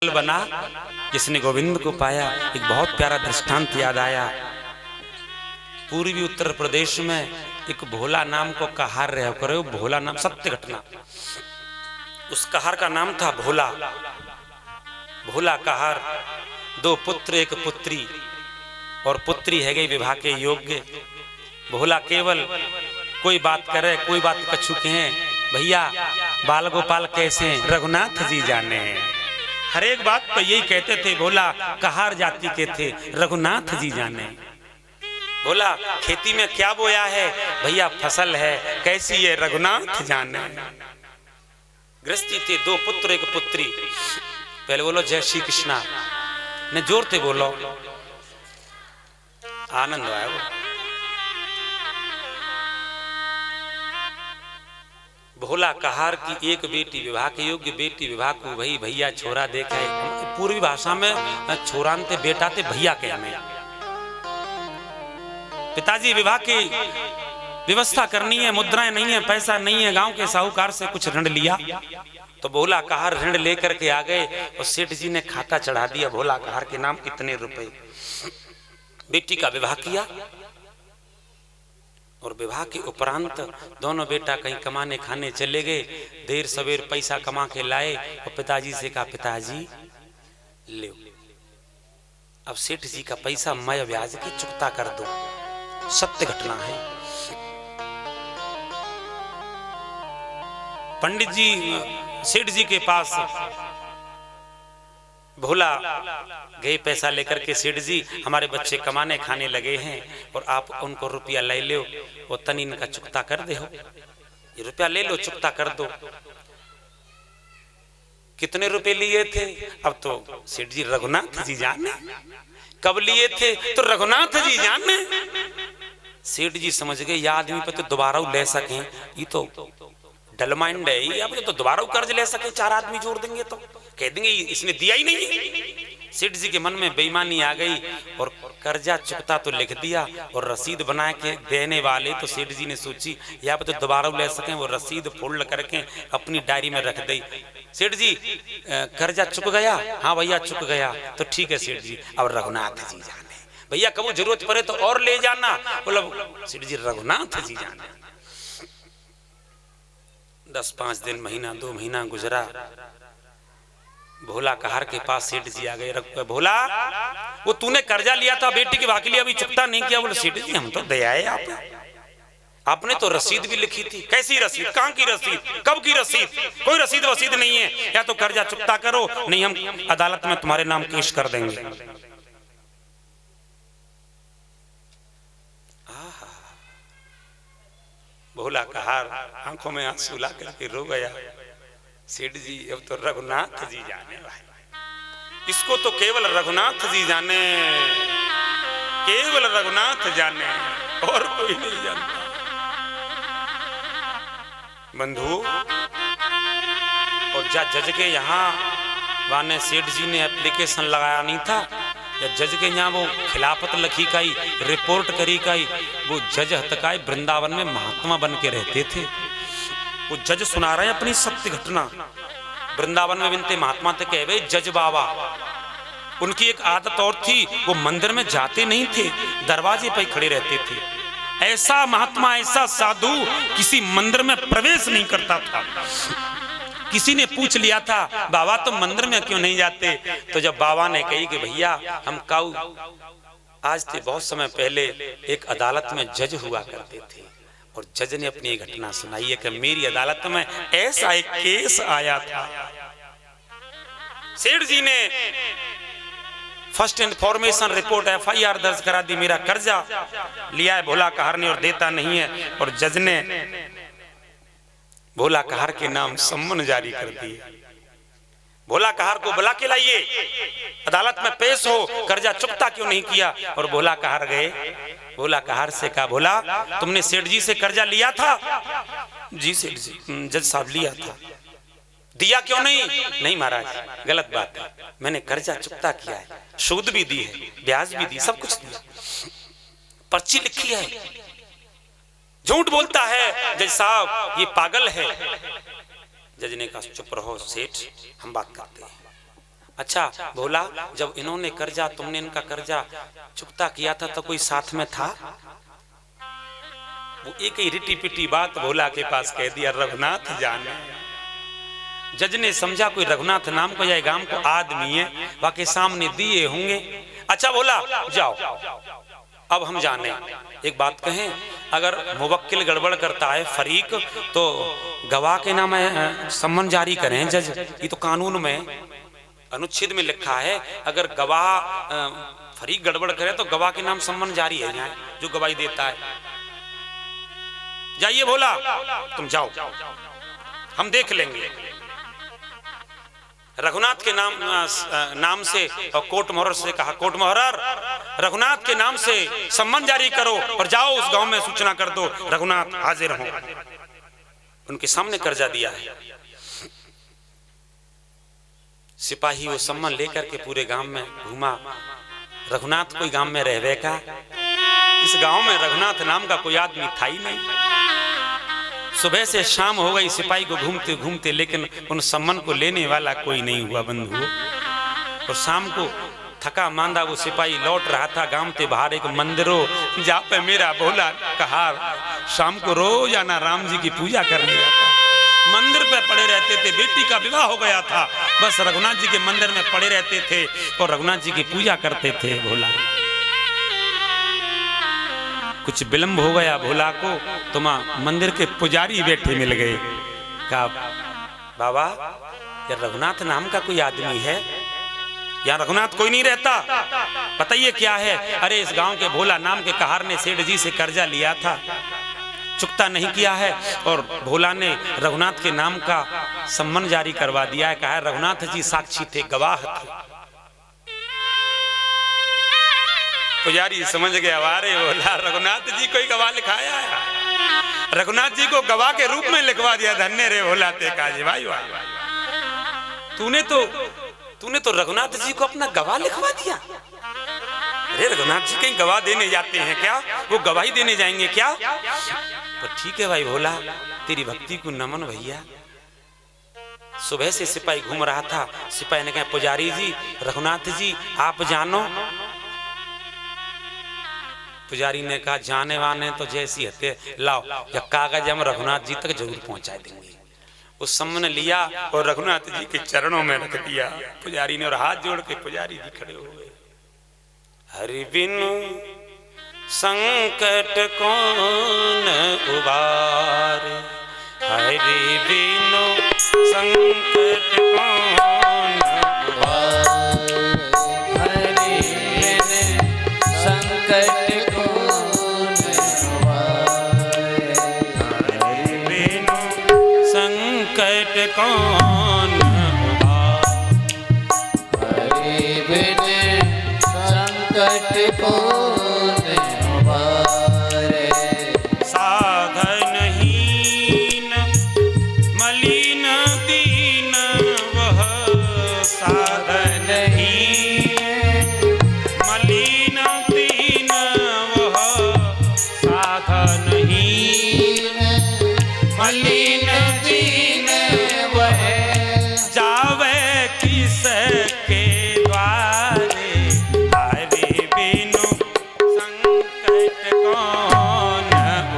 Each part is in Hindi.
बना जिसने गोविंद को पाया। एक बहुत प्यारा दृष्टांत याद आया। पूर्वी उत्तर प्रदेश में एक भोला नाम को कहार रहा करो, भोला नाम सत्य घटना। उस कहार का नाम था भोला। भोला कहार, दो पुत्र एक पुत्री, और पुत्री है गई विवाह के योग्य। भोला केवल कोई बात करे, कोई बात कछु कहें, भैया बाल गोपाल कैसे, रघुनाथ जी जाने हैं। हर एक बात तो यही कहते थे। भोला कहार जाति के थे, रघुनाथ जी जाने। बोला खेती में क्या बोया है, भैया फसल है, कैसी है, रघुनाथ जाने। गृहस्थी थे, दो पुत्र एक पुत्री। पहले बोलो जय श्री कृष्णा, ने जोर से बोलो, आनंद आया। भोला कहार की एक बेटी, विवाह के योग्य बेटी, विवाह को वही भैया छोरा देखे। पूर्वी भाषा में छोरानते बेटा थे भैया के हमें। पिताजी विवाह की व्यवस्था करनी है, मुद्राएं नहीं है, पैसा नहीं है, गांव के साहूकार से कुछ ऋण लिया। तो भोला कहार ऋण लेकर के आ गए और सेठ जी ने खाता चढ़ा दिया भोला कहार के नाम इतने रुपए। बेटी का विवाह किया और विवाह के उपरांत दोनों बेटा कहीं कमाने खाने चले गए। देर सवेर पैसा कमा के लाए और पिताजी से कहा, पिताजी ले अब सेठ जी का पैसा मैं ब्याज की चुकता कर दो। सत्य घटना है। पंडित जी सेठ जी के पास भोला गए पैसा लेकर के, सेठ जी हमारे बच्चे कमाने खाने लगे हैं और आप उनको रुपया ले लो, वो तनी इनका चुकता कर दे, हो ये रुपया ले लो, चुकता कर दो। कितने रुपए लिए थे? अब तो सेठ जी रघुनाथ जी जाने। कब लिए थे? तो रघुनाथ जी जाने। सेठ जी समझ गए यह आदमी पर तो दोबारा ले सके, ये तो डलमाइंड है, ये अब तो दोबारा कर्ज ले सके, चार आदमी जोड़ देंगे तो कह देंगे इसने दिया ही नहीं। सेठ जी के मन में बेईमानी आ गई और कर्जा चुकता तो लिख दिया और रसीद बना के देने वाले। तो सेठ जी ने सोची या तो दोबारा ले सकें, वो रसीद फोल्ड करके अपनी डायरी में रख दी। सेठ जी कर्जा चुक गया? हाँ भैया चुक गया। तो ठीक है सेठ जी, अब रघुनाथ जी जाने। भैया कभी जरूरत पड़े तो और ले जाना। बोला सेठ जी रघुनाथ जी जाने। 10-5 दिन, महीना 2 महीना गुजरा। भोला कहार के पास सेठ जी आ गए। भोला वो तूने कर्जा लिया था बेटी के वाकई अभी चुकता नहीं किया। बोले सेठ जी हम तो दया है आपने तो रसीद भी लिखी थी। कैसी रसीद? कहाँ की रसीद? कब की रसीद? कोई रसीद वसीद नहीं है। या तो कर्जा चुकता करो, नहीं हम अदालत में तुम्हारे नाम केस कर देंगे। भोला कहार आंखों में आंसू ला करके रो गया। सेठ जी अब तो रघुनाथ जी जाने भाई, इसको तो केवल रघुनाथ जी जाने, केवल रघुनाथ जाने, और कोई नहीं जानता। बंधु और जज के यहाँ वाने सेठ जी ने एप्लीकेशन लगाया नहीं था, या जज के यहाँ वो खिलाफत लखी काई, रिपोर्ट करी काई। वो जज हतकाई वृंदावन में महात्मा बन के रहते थे। वो जज सुना रहे हैं अपनी सत्य घटना। वृंदावन में बिनते महात्मा थे कहे जज बाबा। उनकी एक आदत और थी, वो मंदिर में जाते नहीं थे, दरवाजे पर खड़े रहते थे। ऐसा महात्मा, ऐसा साधु किसी मंदिर में प्रवेश नहीं करता था। किसी ने पूछ लिया था बाबा तुम मंदिर में क्यों नहीं जाते? तो जब बाबा ने कही कि भैया हम काऊ, आज से बहुत समय पहले एक अदालत में जज हुआ करते थे और जज ने अपनी घटना सुनाई है कि मेरी अदालत में ऐसा एक केस आया था। सेठ जी ने फर्स्ट इन्फॉर्मेशन रिपोर्ट FIR दर्ज करा दी, मेरा कर्जा लिया है भोला कहार ने और देता नहीं है, और जज ने भोला कहार के नाम सम्मन जारी कर दिए। भोला कहार को बुला के लाइए, अदालत में पेश हो, कर्जा चुकता क्यों नहीं किया? और भोला कहार गए। भोला कहार से कहा भोला तुमने सेठ जी से कर्जा लिया था? जी सेठ जी, जज साहब लिया था। दिया क्यों नहीं? नहीं महाराज गलत बात है, मैंने कर्जा चुकता किया है, सूद भी दी है, ब्याज भी दी, सब कुछ दिया, पर्ची लिखी है। झूठ बोलता है जज साहब, ये पागल है। जज ने कहा चुप रहो सेठ, हम बात करते हैं। अच्छा भोला, जब इन्होंने कर्जा, तुमने इनका कर्जा चुकता किया था तो कोई साथ में था? वो एक ही रिटी पिटी बात भोला के पास कह दिया, रघुनाथ जाने। जज ने समझा कोई रघुनाथ नाम को या गांव को आदमी है, बाकी सामने दिए होंगे। अच्छा भोला जाओ, अब हम जाने। एक बात कहें, अगर मुवक्किल गड़बड़ करता है फरीक, तो गवाह के नाम सम्मन जारी करें जज। ये तो कानून में अनुच्छेद में लिखा है, अगर गवाह फरीक गड़बड़ करे तो गवाह के नाम सम्मन जारी है यहाँ, जो गवाही देता है। जाइए भोला, तुम जाओ, हम देख लेंगे। रघुनाथ के नाम से और कोर्ट मोहर से कहा, कोर्ट मोहर रघुनाथ के नाम से सम्मन जारी करो और जाओ उस गांव में सूचना कर दो रघुनाथ हाजिर हो। उनके सामने कर्जा दिया है। सिपाही वो सम्मन लेकर के पूरे गांव में घूमा। रघुनाथ कोई गांव में रहवे का? इस गांव में रघुनाथ नाम का कोई आदमी था ही नहीं। सुबह से शाम हो गई सिपाही को घूमते घूमते, लेकिन उन सम्मन को लेने वाला कोई नहीं हुआ बंधु। और शाम को थका मांदा वो सिपाही लौट रहा था गांव के बाहर एक मंदिरों, जहाँ पे मेरा भोला कहार शाम को रोजाना राम जी की पूजा करने जाता। मंदिर पे पड़े रहते थे, बेटी का विवाह हो गया था, बस रघुनाथ जी के मंदिर में पड़े रहते थे और रघुनाथ जी की पूजा करते थे। भोला कुछ विलंब हो गया भोला को, तो मंदिर के पुजारी बैठे मिल गए। कहा बाबा, ये रघुनाथ नाम का कोई आदमी है? यहाँ रघुनाथ कोई नहीं रहता, बताइए क्या है? अरे इस गांव के भोला नाम के कहार ने सेठ जी से कर्जा लिया था, चुकता नहीं किया है, और भोला ने रघुनाथ के नाम का सम्मन जारी करवा दिया है। कहा रघुनाथ जी साक्षी थे, गवाह थे। पुजारी समझ गया, अरे भोला रघुनाथ जी कोई गवाह लिखाया है, रघुनाथ जी को गवाह के रूप में लिखवा दिया। धन्य रे भोला ते काजी भाई, तूने तो रघुनाथ जी को अपना गवाह लिखवा दिया। अरे रघुनाथ जी कहीं गवाह देने जाते हैं क्या? वो गवाही देने जाएंगे क्या? तो ठीक है भाई भोला, तेरी भक्ति को नमन भैया। सुबह से सिपाही घूम रहा था। सिपाही ने कहा पुजारी जी, रघुनाथ जी आप जानो? पुजारी ने कहा जाने वाने तो जैसी हते, लाओ या कागज हम रघुनाथ जी तक जरूर पहुंचा देंगे। उस सम्मन लिया और रघुनाथ जी के चरणों में रख दिया पुजारी ने, और हाथ जोड़ के पुजारी जी खड़े हो गए। हरि बिनु संकट कौन उबारे, हरि बिनु संकट कौन उबारे, हरि बिनु संकट कौन उबारे, हरि बिनु संकट कौन उबारे, हरि बिनु संकट कौन उबारे। साधनहीन मलिन दीन वह, साधनहीन मलिन दीन वह, साधनहीन मलिन दीन वह, जावे किस के द्वारे, हरि बिनु संकट कौन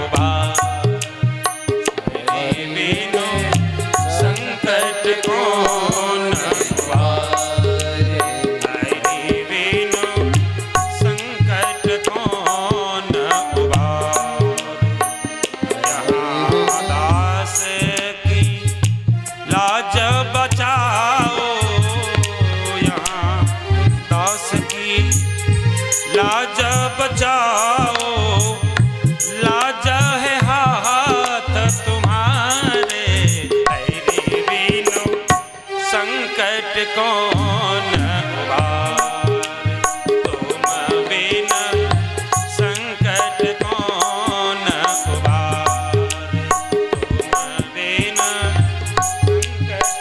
उबारे, हरि बिनु संकट कौन उबारे, हरि बिनु संकट कौन उबारे। यहाँ दास की लाज बचाओ, यहाँ दास की लाज बचाओ, लाज है हाथ तुम्हारे, हरि बिनु संकट कौन उबारे, तुम बिनु संकट कौन उबारे, तुम बिनु संकट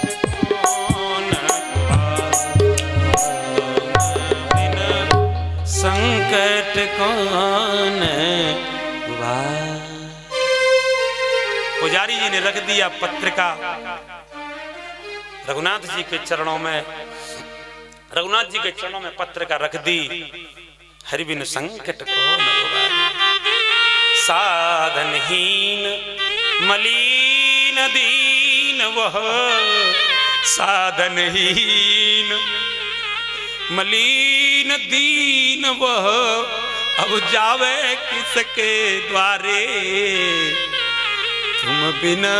कौन उबारे, संकट कौन उबारे। पुजारी जी ने रख दिया पत्रिका रघुनाथ जी के चरणों में। रघुनाथ जी के चरणों में पत्र का रख दी। हरि बिन संकट को न उबारे, साधनहीन मलीन दीन वह, साधनहीन मलीन दीन वह, अब जावे किसके द्वारे, तुम बिना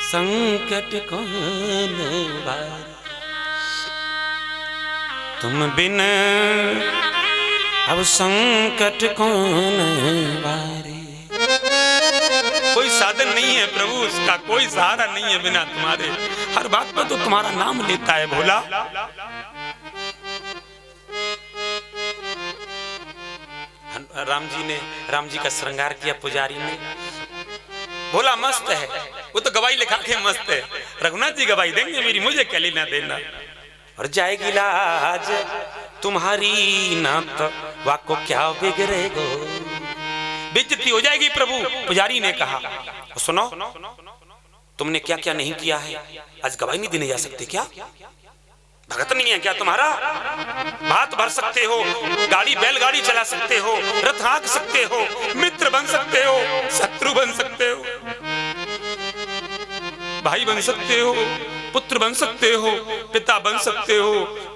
संकट कौन बारे, तुम बिन अब संकट कौन बारे। कोई साधन नहीं है प्रभु, उसका कोई सहारा नहीं है बिना तुम्हारे। हर बात पर तो तुम्हारा नाम लेता है भोला। राम जी का श्रृंगार किया पुजारी ने। भोला मस्त है, वो तो गवाही लिखा के मस्त है। रघुनाथ जी गवाही देंगे मेरी, मुझे क्या लेना देना। और जाएगी लाज तुम्हारी नात, वाको क्या बिगड़ेगो, बेइज्जती हो जाएगी प्रभु। पुजारी ने कहा सुनो, तुमने क्या क्या नहीं किया है, आज गवाही नहीं देने जा सकते क्या? भगत नहीं है क्या तुम्हारा? भात भर सकते हो, गाड़ी बैलगाड़ी चला सकते हो, रथ हाँक सकते हो, मित्र बन सकते हो, शत्रु बन सकते हो, भाई बन सकते हो, पुत्र बन सकते हो, पिता बन सकते हो,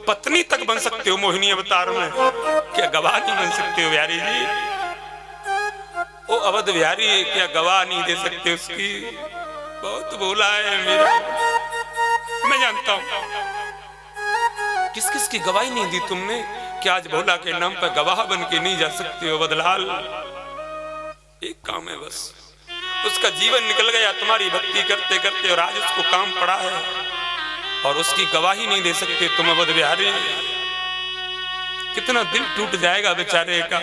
पत्नी तक बन सकते हो मोहिनी अवतार में। क्या गवाह नहीं बन सकते हो बिहारी जी? ओ अवध बिहारी, क्या गवाह नहीं दे सकते उसकी? बहुत भोला है मेरा, मैं जानता हूं। किस किस की गवाही नहीं दी तुमने? क्या आज भोला के नाम पर गवाह बन के नहीं जा सकते हो बदलाल? एक काम है बस, उसका जीवन निकल गया तुम्हारी भक्ति करते करते, और आज उसको काम पड़ा है और उसकी गवाही नहीं दे सकते तुम अवध बिहारी। कितना दिल टूट जाएगा बेचारे का,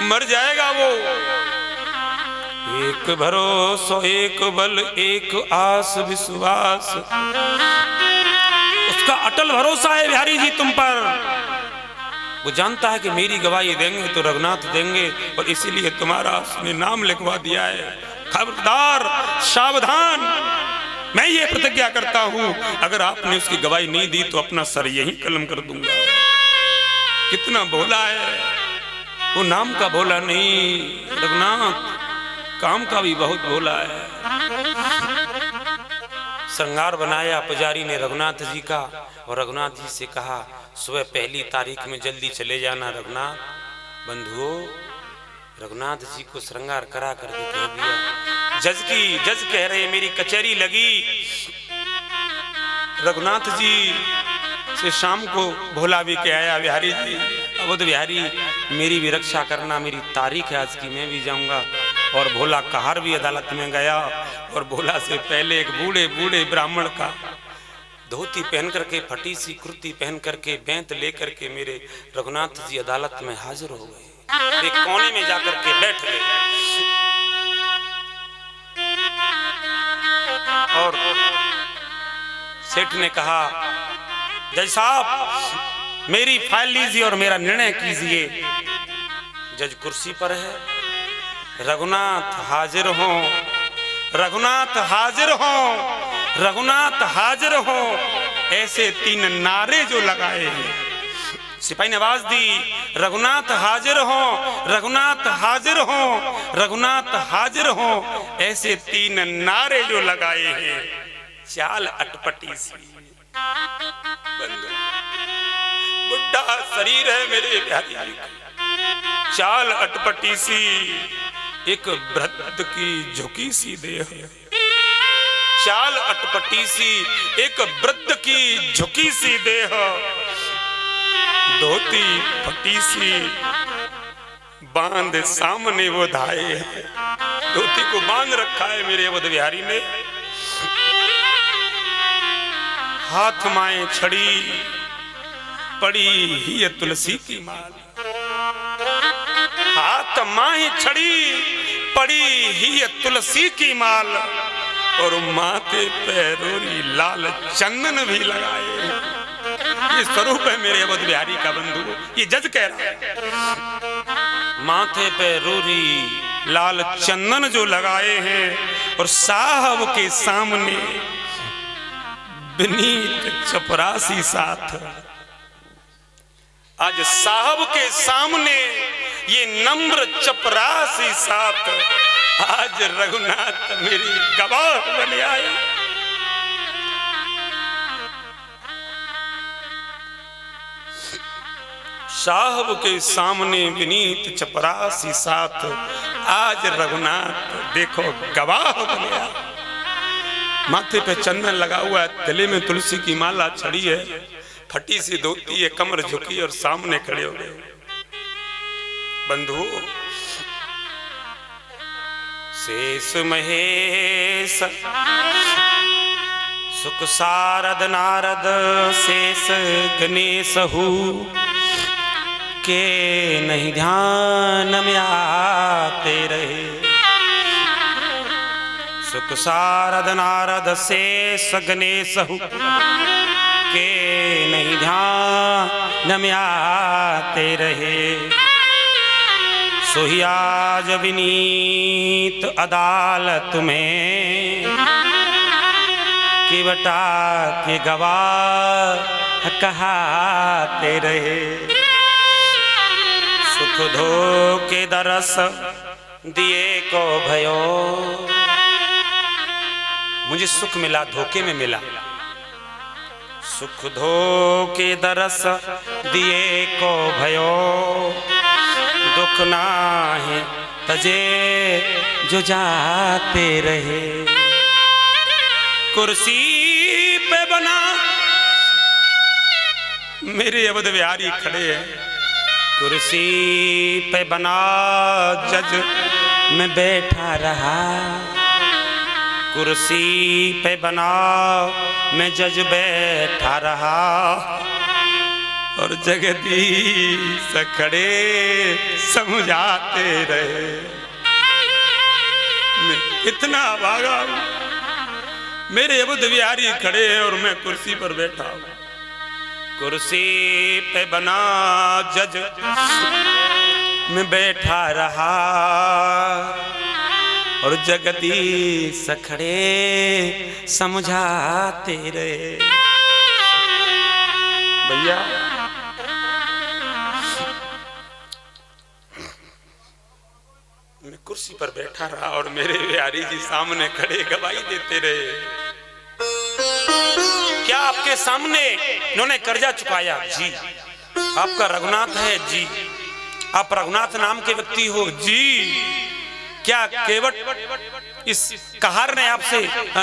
मर जाएगा वो। एक भरोसा एक बल एक आस विश्वास, उसका अटल भरोसा है बिहारी जी तुम पर। वो जानता है कि मेरी गवाही देंगे तो रघुनाथ देंगे, और इसीलिए तुम्हारा उसने नाम लिखवा दिया है। खबरदार, सावधान, मैं ये प्रतिज्ञा करता हूं, अगर आपने उसकी गवाही नहीं दी तो अपना सर यहीं कलम कर दूंगा। कितना भोला है वो, नाम का भोला नहीं रघुनाथ, काम का भी बहुत भोला है। श्रृंगार बनाया पुजारी ने रघुनाथ जी का, और रघुनाथ जी से कहा सुबह 1 तारीख में जल्दी चले जाना। रघुनाथ बंधुओं, रघुनाथ जी को श्रृंगार करा कर के कह दिया। जज कह रहे मेरी कचहरी लगी। रघुनाथ जी से शाम को भोला भी कह आया, बिहारी जी अवध बिहारी मेरी भी रक्षा करना, मेरी तारीख है आज की, मैं भी जाऊंगा। और भोला कहार भी अदालत में गया, और भोला से पहले एक बूढ़े बूढ़े ब्राह्मण का धोती पहन करके, फटी सी कुर्ती पहन करके, बेंत लेकर के मेरे रघुनाथ जी अदालत में हाजिर हो गए। एक कोने में जाकर के बैठ गए, और सेठ ने कहा जज साहब मेरी फाइल लीजिए और मेरा निर्णय कीजिए। जज कुर्सी पर है। रघुनाथ हाजिर हो, रघुनाथ हाजिर हो, रघुनाथ हाजिर हो, ऐसे 3 नारे जो लगाए हैं। सिपाही ने आवाज दी, रघुनाथ हाजिर हो, रघुनाथ हाजिर हो, रघुनाथ हाजिर हो, ऐसे 3 नारे जो लगाए हैं। चाल अटपटी सी, बुढ़ा शरीर है मेरे बिहारी जी का, चाल अटपटी सी, एक वृद्ध की झुकी सी देह। चाल अटपटी सी, एक वृद्ध की झुकी सी देह, धोती फटी सी, बांध सामने वो धाए है। धोती को बांध रखा है मेरे अवध बिहारी ने। हाथ माए छड़ी, पड़ी ही तुलसी की माल। हाथ माए छड़ी, पड़ी ही तुलसी की माल, और माथे पे रोरी लाल चंदन भी लगाए। ये स्वरूप है मेरे अवध बिहारी का बंधु, ये जज कह रहा है। माथे पे रोरी लाल चंदन जो लगाए हैं, और साहब के सामने विनीत चपरासी साथ। आज साहब के सामने ये नम्र चपरासी साथ, आज रघुनाथ मेरी गवाह बन आया। साहब के सामने विनीत चपरासी साथ, आज रघुनाथ देखो गवाह बन आया। माथे पे चंदन लगा हुआ है, गले में तुलसी की माला चढ़ी है, फटी सी धोती है, कमर झुकी और सामने खड़े हो गए। बंधु शेष महेश सुख सारद नारद शेष गणेश के नहीं ध्यान में आते रहे। सुख सारद नारद शेष गणेश के नहीं ध्यान में आते रहे। सोही आज विनीत अदालत में केवटा के गवाह कहाते रहे। सुख धोखे दरस दिए को भयो, मुझे सुख मिला धोखे में मिला। सुख धोखे दरस दिए को भयो, दुख नाहे तजे जो जाते रहे। कुर्सी पे बना मेरे अवध बिहारी खड़े हैं, कुर्सी पे बना जज में बैठा रहा। कुर्सी पे बना मैं जज बैठा रहा, और जगदीश खड़े समझाते रहे। मैं कितना भागा हूं, मेरे अवध बिहारी खड़े हैं और मैं कुर्सी पर बैठा हूं। कुर्सी पे बना जज में बैठा रहा, और जगदीश खड़े समझाते रहे। भैया मैं कुर्सी पर बैठा रहा और मेरे बिहारी जी सामने खड़े गवाही देते रहे। क्या आपके सामने इन्होंने कर्जा चुकाया? जी। आपका रघुनाथ है? जी। आप रघुनाथ नाम के व्यक्ति हो? जी। क्या केवट इस कहार ने आपसे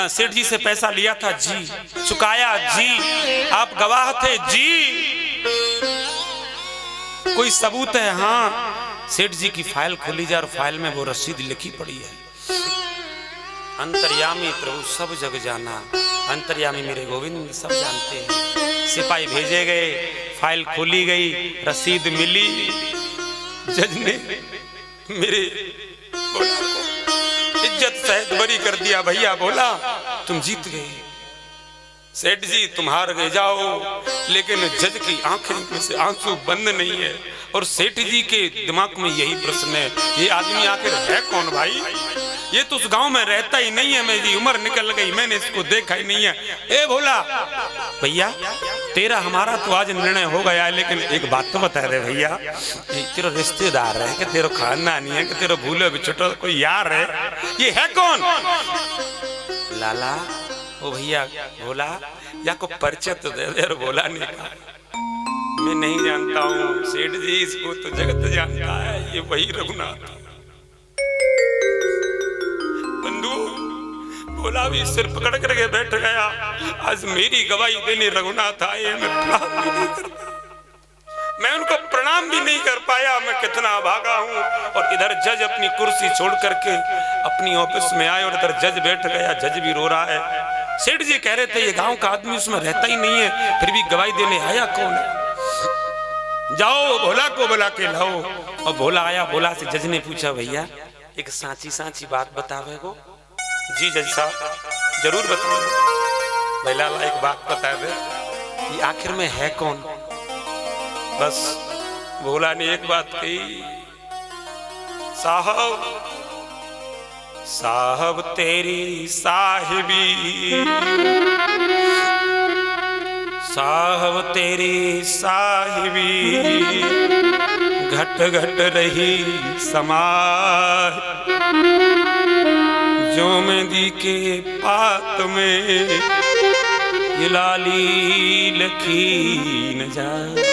सेठ जी से पैसा लिया था? जी। चुकाया? जी। आप गवाह थे? जी। कोई सबूत है? हाँ। सेठ जी की फाइल खोली जाए और फाइल में वो रसीद लिखी पड़ी है। अंतर्यामी प्रभु सब जग जाना, अंतर्यामी मेरे गोविंद सब जानते हैं। सिपाही भेजे गए, फाइल खोली गई, रसीद मिली। जज ने मेरे इज्जत सहित बरी कर दिया। भैया बोला तुम जीत गए, सेठ जी तुम हार गए, जाओ। लेकिन जज की आंखें में से आंसू बंद नहीं है, और सेठ जी के दिमाग में यही प्रश्न है, ये आदमी आखिर है कौन भाई? ये तो उस गांव में रहता ही नहीं है, मेरी उम्र निकल गई, मैंने इसको देखा ही नहीं है। ए भोला भैया, तेरा हमारा तो आज निर्णय हो गया है, लेकिन एक बात तो बता रहे भैया, तेरा रिश्तेदार है कि तेरा खानदानी है कि तेरा भूले बिछुटा कोई यार है, ये है कौन? लाला ओ भैया बोला या को परिचय तो दे दे। बोला नहीं कहा मैं नहीं जानता हूँ सेठ जी, इसको तो जगत जानता है, ये वही रघुनाथ। बंधु बोला भी सिर पकड़ करके बैठ गया। आज मेरी गवाही देने रघुनाथ आए, मैं प्रणाम भी नहीं कर पाया, मैं उनको प्रणाम भी नहीं कर पाया। मैं कितना भागा हूँ। और इधर जज अपनी कुर्सी छोड़ करके अपनी ऑफिस में आए, और इधर जज बैठ गया। जज भी रो रहा है। सेठ जी कह रहे थे ये गांव का आदमी उसमें रहता ही नहीं है, फिर भी गवाही देने आया कौन है? जाओ भोला को बुला के लाओ। और भोला आया। भोला से जज ने पूछा भैया एक सांची सांची बात बतावे को? जी जज साहब जरूर बताओ। भैला एक बात बता दे, ये आखिर में है कौन? बस भोला ने एक बात कही, साहब साहब तेरी साहिबी साहब तेरी साहिबी घट घट रही समाह, जो मेहंदी के पात में ये लाली लखी न जाए।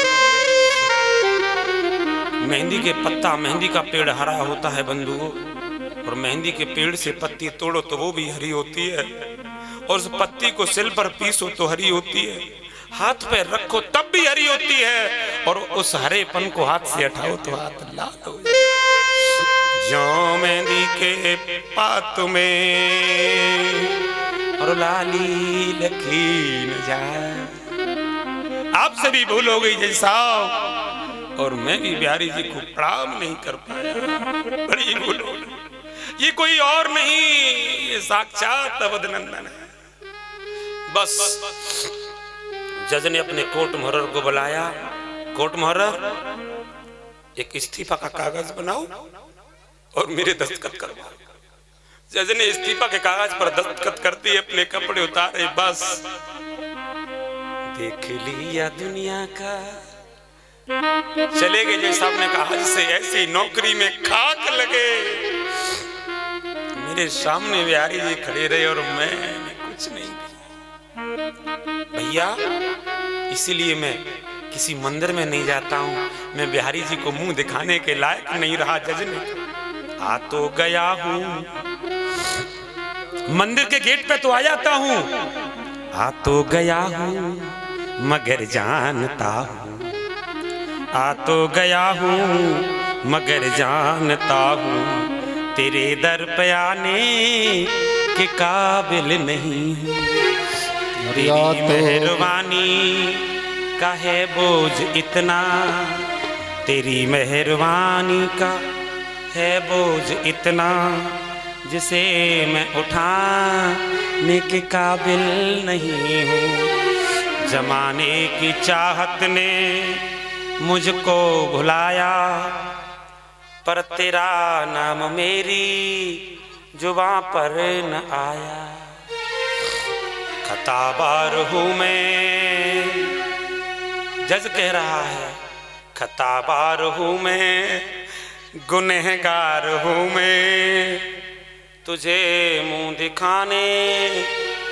मेहंदी के पत्ता, मेहंदी का पेड़ हरा होता है बंधुओं, और मेहंदी के पेड़ से पत्ती तोड़ो तो वो भी हरी होती है, और उस पत्ती को सिल पर पीसो तो हरी होती है, हाथ पे रखो तब भी हरी होती है, और उस हरेपन को हाथ से हटाओ तो हाथ लाल हो जाए। जो मेहंदी के पात में और लाली लखी न जाए। आपसे भी भूल हो गई जय साहब, और मैं भी बिहारी जी को प्रणाम नहीं कर पाया, बड़ी भूल हो गई। ये कोई और नहीं, ये साक्षात अवधनंदन है। बस जज ने अपने कोर्ट मुहर्रर को बुलाया, कोर्ट मुहर्रर एक इस्तीफा का कागज बनाओ और मेरे दस्तखत करवाओ। जज ने इस्तीफा के कागज पर दस्तखत कर दिए, अपने कपड़े उतारे, बस देख लिया दुनिया का, चले गए। जज साहब ने कहा आज से ऐसी नौकरी में खाक लगे। मेरे सामने बिहारी जी खड़े रहे और मैंने कुछ नहीं किया। भैया इसीलिए मैं किसी मंदिर में नहीं जाता हूँ, मैं बिहारी जी को मुंह दिखाने के लायक नहीं रहा। जज ने आ तो गया हूँ, मंदिर के गेट पे तो आ जाता हूँ, आ तो गया हूँ मगर जानता हूँ, आ तो गया हूँ मगर जानता हूँ, तेरे दर पे आने के काबिल नहीं हूँ। तेरी मेहरबानी का है बोझ इतना, तेरी मेहरबानी का है बोझ इतना, जिसे मैं उठाने के काबिल नहीं हूँ। जमाने की चाहत ने मुझको भुलाया, पर तेरा नाम मेरी जुबां पर न आया। खताबार हूँ मैं, जज कह रहा है, खताबार हूँ मैं, गुनहगार हूँ मैं, तुझे मुंह दिखाने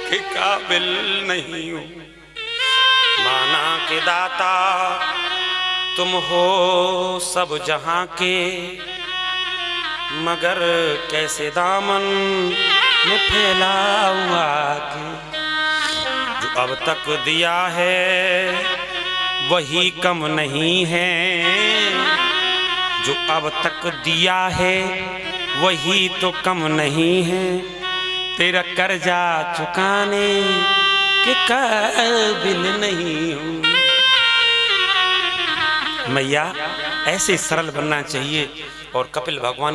के काबिल नहीं हूँ। माना के दाता तुम हो सब जहां के, मगर कैसे दामन में फैलाऊं आके। जो अब तक दिया है वही कम नहीं है, जो अब तक दिया है वही तो कम नहीं है, तेरा कर्जा चुकाने के काबिल नहीं हूँ। मैया ऐसे सरल बनना चाहिए, और कपिल भगवान